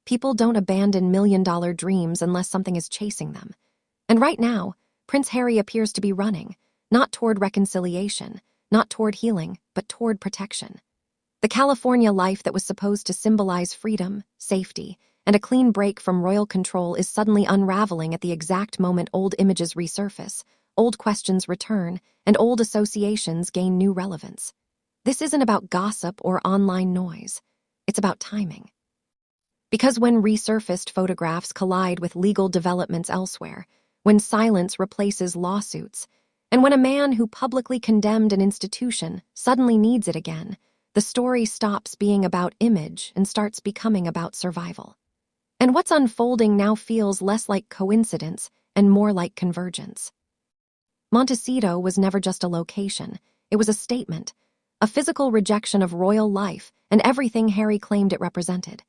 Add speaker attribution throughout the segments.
Speaker 1: People don't abandon million-dollar dreams unless something is chasing them. And right now, Prince Harry appears to be running, not toward reconciliation, not toward healing, but toward protection. The California life that was supposed to symbolize freedom, safety, and a clean break from royal control is suddenly unraveling at the exact moment old images resurface, old questions return, and old associations gain new relevance. This isn't about gossip or online noise. It's about timing. Because when resurfaced photographs collide with legal developments elsewhere, when silence replaces lawsuits, and when a man who publicly condemned an institution suddenly needs it again, the story stops being about image and starts becoming about survival. And what's unfolding now feels less like coincidence and more like convergence. Montecito was never just a location, it was a statement, a physical rejection of royal life and everything Harry claimed it represented.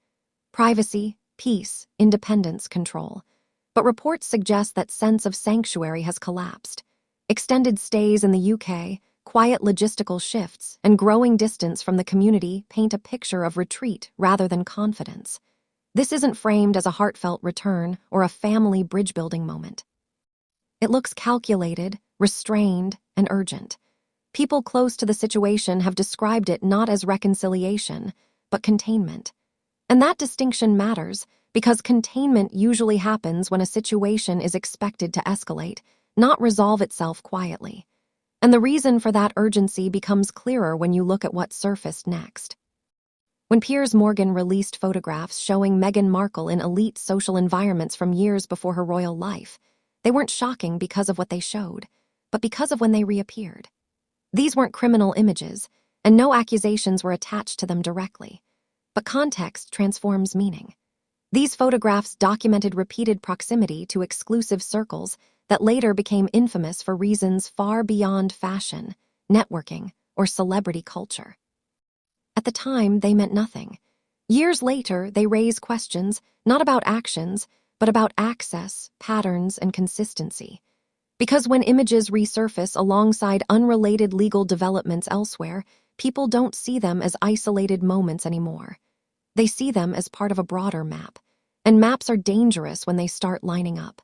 Speaker 1: Privacy, peace, independence, control. But reports suggest that sense of sanctuary has collapsed. Extended stays in the UK, quiet logistical shifts, and growing distance from the community paint a picture of retreat rather than confidence. This isn't framed as a heartfelt return or a family bridge-building moment. It looks calculated, restrained, and urgent. People close to the situation have described it not as reconciliation, but containment. And that distinction matters because containment usually happens when a situation is expected to escalate, not resolve itself quietly. And the reason for that urgency becomes clearer when you look at what surfaced next. When Piers released photographs showing Meghan Markle in elite social environments from years before her royal life, they weren't shocking because of what they showed, but because of when they reappeared. These weren't criminal images, and no accusations were attached to them directly. But context transforms meaning. These photographs documented repeated proximity to exclusive circles that later became infamous for reasons far beyond fashion, networking, or celebrity culture. At the time, they meant nothing. Years later, they raise questions not about actions, but about access, patterns, and consistency. Because when images resurface alongside unrelated legal developments elsewhere, people don't see them as isolated moments anymore. They see them as part of a broader map, and maps are dangerous when they start lining up.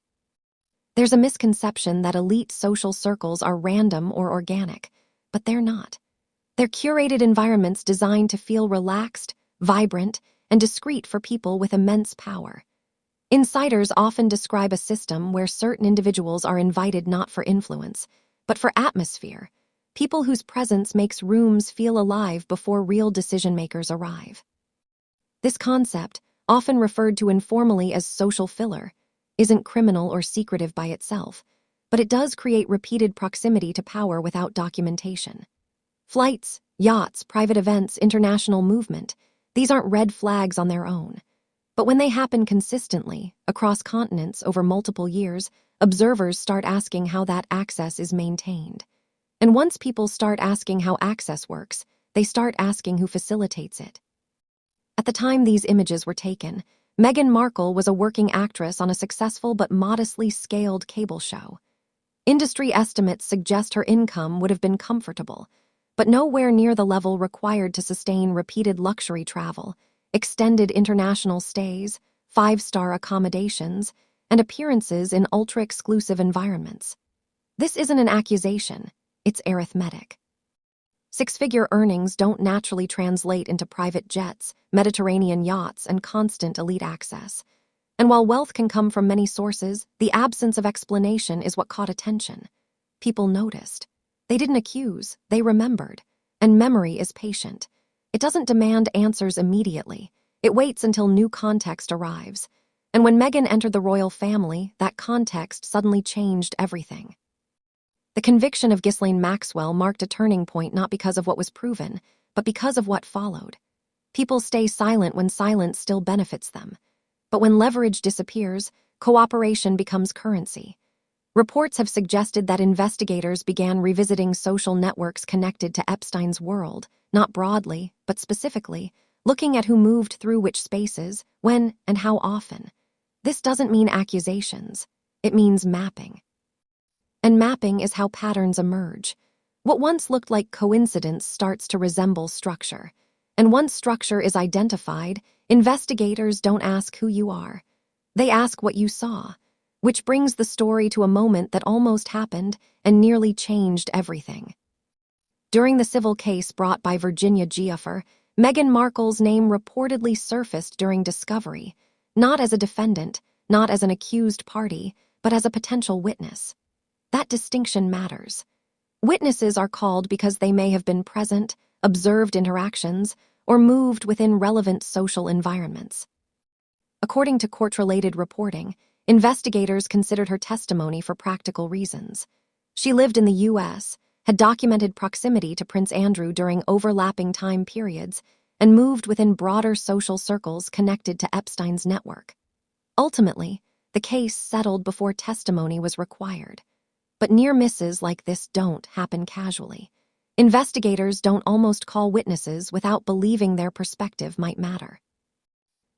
Speaker 1: There's a misconception that elite social circles are random or organic, but they're not. They're curated environments designed to feel relaxed, vibrant, and discreet for people with immense power. Insiders often describe a system where certain individuals are invited not for influence, but for atmosphere, people whose presence makes rooms feel alive before real decision-makers arrive. This concept, often referred to informally as social filler, isn't criminal or secretive by itself, but it does create repeated proximity to power without documentation. Flights, yachts, private events, international movement, these aren't red flags on their own. But when they happen consistently, across continents over multiple years, observers start asking how that access is maintained. And once people start asking how access works, they start asking who facilitates it. At the time these images were taken, Meghan Markle was a working actress on a successful but modestly scaled cable show. Industry estimates suggest her income would have been comfortable, but nowhere near the level required to sustain repeated luxury travel, extended international stays, five-star accommodations, and appearances in ultra-exclusive environments. This isn't an accusation, it's arithmetic. Six-figure earnings don't naturally translate into private jets, Mediterranean yachts, and constant elite access. And while wealth can come from many sources, the absence of explanation is what caught attention. People noticed. They didn't accuse, they remembered. And memory is patient. It doesn't demand answers immediately. It waits until new context arrives. And when Meghan entered the royal family, that context suddenly changed everything. The conviction of Ghislaine Maxwell marked a turning point not because of what was proven, but because of what followed. People stay silent when silence still benefits them. But when leverage disappears, cooperation becomes currency. Reports have suggested that investigators began revisiting social networks connected to Epstein's world, not broadly, but specifically, looking at who moved through which spaces, when, and how often. This doesn't mean accusations. It means mapping. And mapping is how patterns emerge. What once looked like coincidence starts to resemble structure. And once structure is identified, investigators don't ask who you are. They ask what you saw, which brings the story to a moment that almost happened and nearly changed everything. During the civil case brought by Virginia Giuffre, Meghan Markle's name reportedly surfaced during discovery, not as a defendant, not as an accused party, but as a potential witness. That distinction matters. Witnesses are called because they may have been present, observed interactions, or moved within relevant social environments. According to court-related reporting, investigators considered her testimony for practical reasons. She lived in the U.S., had documented proximity to Prince Andrew during overlapping time periods, and moved within broader social circles connected to Epstein's network. Ultimately, the case settled before testimony was required. But near misses like this don't happen casually. Investigators don't almost call witnesses without believing their perspective might matter.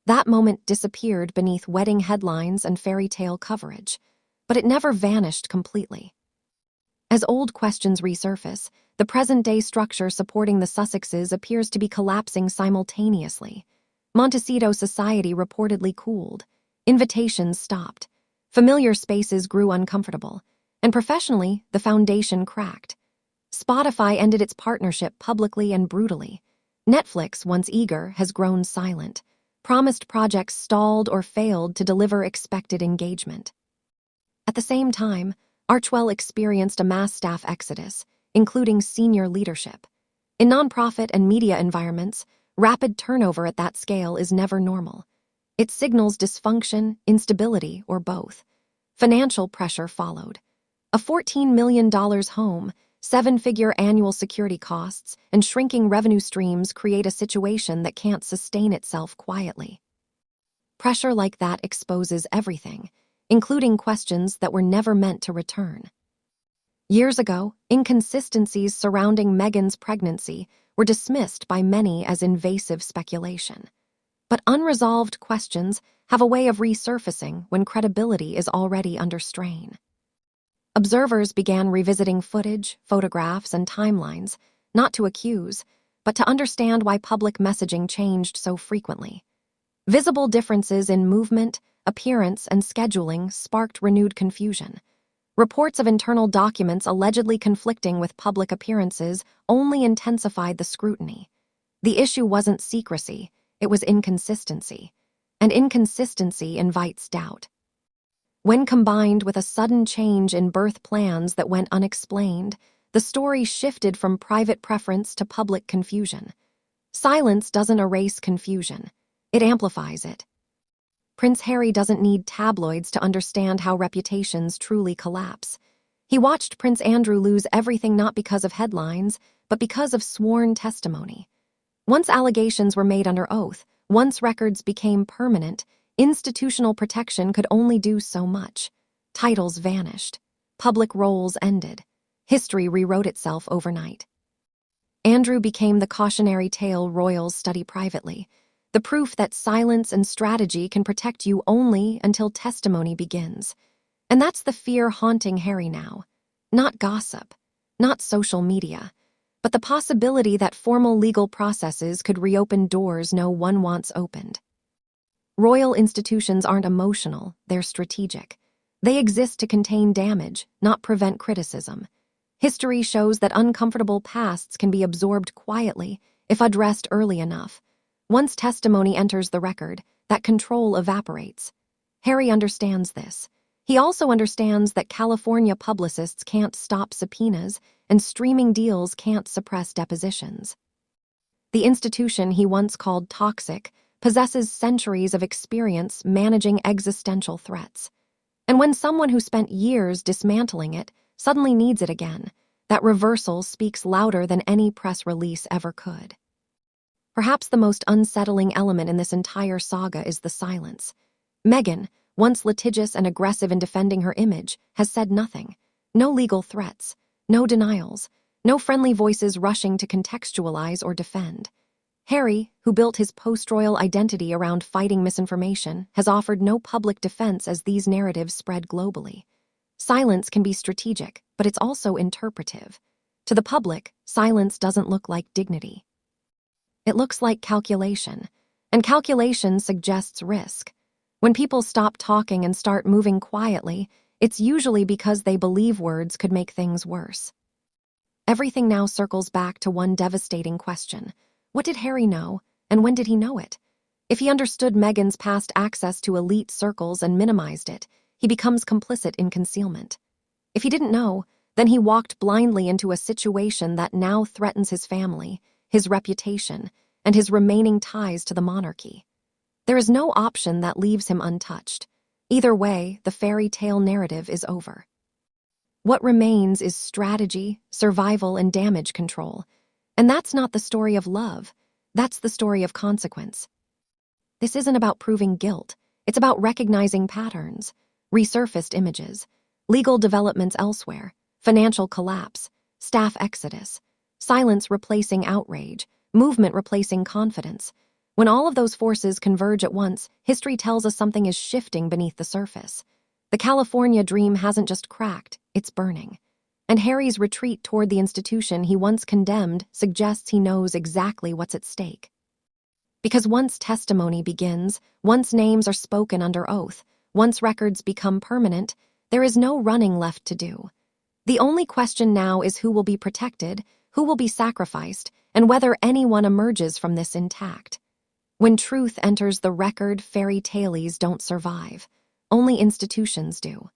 Speaker 1: That moment disappeared beneath wedding headlines and fairy tale coverage, but it never vanished completely. As old questions resurface, the present-day structure supporting the Sussexes appears to be collapsing simultaneously. Montecito society reportedly cooled. Invitations stopped. Familiar spaces grew uncomfortable. And professionally, the foundation cracked. Spotify ended its partnership publicly and brutally. Netflix, once eager, has grown silent. Promised projects stalled or failed to deliver expected engagement. At the same time, Archwell experienced a mass staff exodus, including senior leadership. In nonprofit and media environments, rapid turnover at that scale is never normal. It signals dysfunction, instability, or both. Financial pressure followed. A $14 million home, seven-figure annual security costs, and shrinking revenue streams create a situation that can't sustain itself quietly. Pressure like that exposes everything, including questions that were never meant to return. Years ago, inconsistencies surrounding Meghan's pregnancy were dismissed by many as invasive speculation. But unresolved questions have a way of resurfacing when credibility is already under strain. Observers began revisiting footage, photographs, and timelines, not to accuse, but to understand why public messaging changed so frequently. Visible differences in movement, appearance, and scheduling sparked renewed confusion. Reports of internal documents allegedly conflicting with public appearances only intensified the scrutiny. The issue wasn't secrecy, it was inconsistency. And inconsistency invites doubt. When combined with a sudden change in birth plans that went unexplained, the story shifted from private preference to public confusion. Silence doesn't erase confusion, it amplifies it. Prince Harry doesn't need tabloids to understand how reputations truly collapse. He watched Prince Andrew lose everything not because of headlines, but because of sworn testimony. Once allegations were made under oath, once records became permanent, institutional protection could only do so much. Titles vanished. Public roles ended. History rewrote itself overnight. Andrew became the cautionary tale royals study privately, the proof that silence and strategy can protect you only until testimony begins. And that's the fear haunting Harry now. Not gossip, not social media, but the possibility that formal legal processes could reopen doors no one wants opened. Royal institutions aren't emotional, they're strategic. They exist to contain damage, not prevent criticism. History shows that uncomfortable pasts can be absorbed quietly if addressed early enough. Once testimony enters the record, that control evaporates. Harry understands this. He also understands that California publicists can't stop subpoenas and streaming deals can't suppress depositions. The institution he once called toxic possesses centuries of experience managing existential threats. And when someone who spent years dismantling it suddenly needs it again, that reversal speaks louder than any press release ever could. Perhaps the most unsettling element in this entire saga is the silence. Meghan, once litigious and aggressive in defending her image, has said nothing. No legal threats, no denials, no friendly voices rushing to contextualize or defend. Harry, who built his post-royal identity around fighting misinformation, has offered no public defense as these narratives spread globally. Silence can be strategic, but it's also interpretive. To the public, silence doesn't look like dignity. It looks like calculation, and calculation suggests risk. When people stop talking and start moving quietly, it's usually because they believe words could make things worse. Everything now circles back to one devastating question. What did Harry know, and when did he know it? If he understood Meghan's past access to elite circles and minimized it, he becomes complicit in concealment. If he didn't know, then he walked blindly into a situation that now threatens his family, his reputation, and his remaining ties to the monarchy. There is no option that leaves him untouched. Either way, the fairy tale narrative is over. What remains is strategy, survival, and damage control. And that's not the story of love. That's the story of consequence. This isn't about proving guilt. It's about recognizing patterns, resurfaced images, legal developments elsewhere, financial collapse, staff exodus, silence replacing outrage, movement replacing confidence. When all of those forces converge at once, history tells us something is shifting beneath the surface. The California dream hasn't just cracked, it's burning. And Harry's retreat toward the institution he once condemned suggests he knows exactly what's at stake. Because once testimony begins, once names are spoken under oath, once records become permanent, there is no running left to do. The only question now is who will be protected, who will be sacrificed, and whether anyone emerges from this intact. When truth enters the record, fairy tales don't survive. Only institutions do.